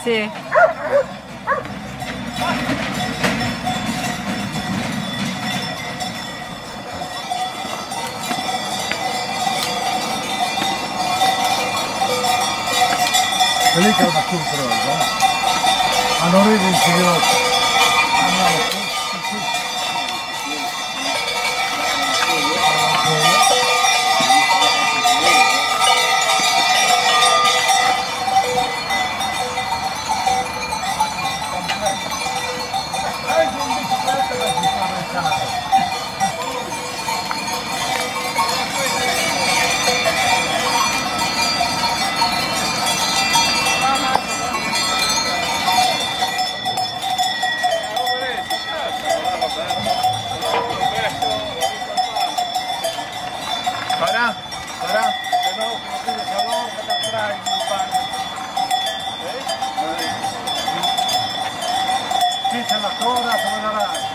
Sì. E lì che è una sorpresa, ma non ridi in giro. Sì, c'è la coda come la radio.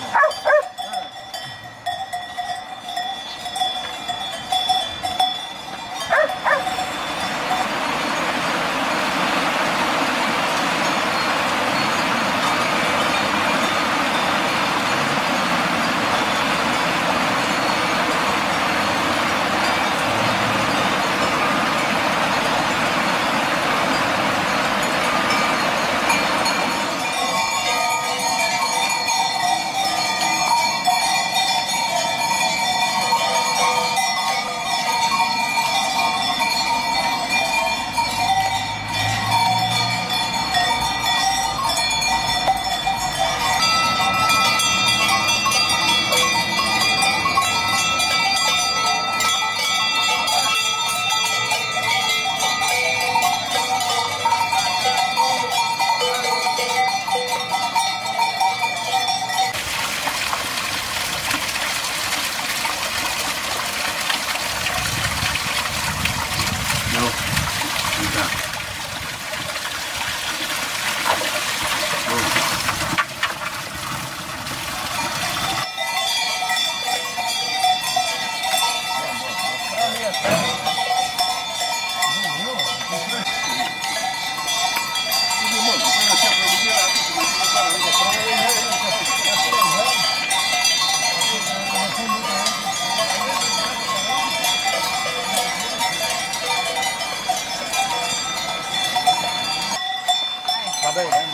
Va bene, in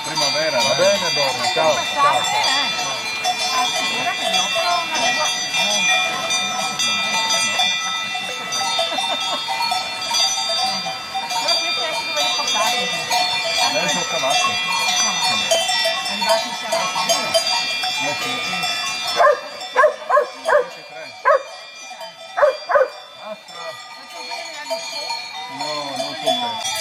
primavera. Va bene, Donna, ciao. Adesso ho cavato. Arrivati siamo no, non so.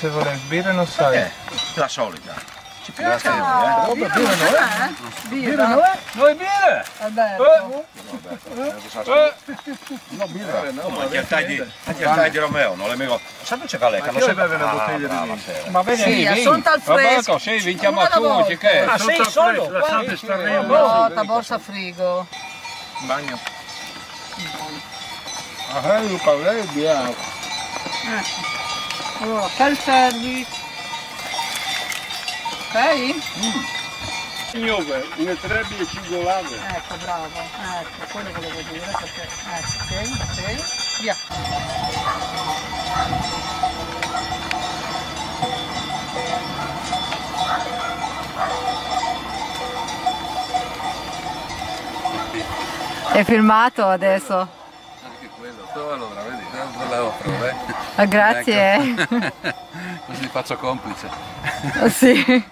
Se volevi bere non sai. La solita. Ci piace, Birra no è? Noi bere! Alberto. No, birra. Anche al taglio di Romeo, non le mego. Sempre c'è Caleca, non si beve una bottiglia di vino. Ma bene, Sì, assunta al fresco. Vabbè, sì, vinchiamo a tutti, che? Ah, sei solo? Lasciate stare Vuota, borsa frigo. Bagno. Ah, io parlerei bianco. Allora, per service. Ok? Signore, une trebbie cingolate. Ecco, bravo. Ecco, quello volevo dire perché. Ecco, ok, via. È filmato adesso? Anche quello, allora, vedi, non la offro, Grazie. Così faccio complice. Sì.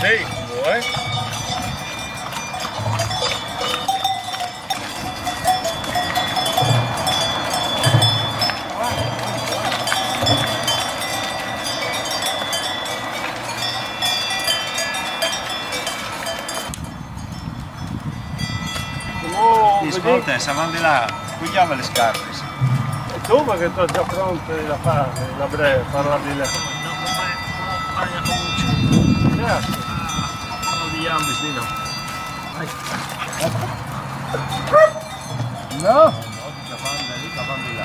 Sì, vuoi? Ascolta, se vanno di là, pigliamo le scarpe. E tu che tu già pronte da fare, la breve, parla di là. Certo. Vediamo vicino. No? La fanno di là.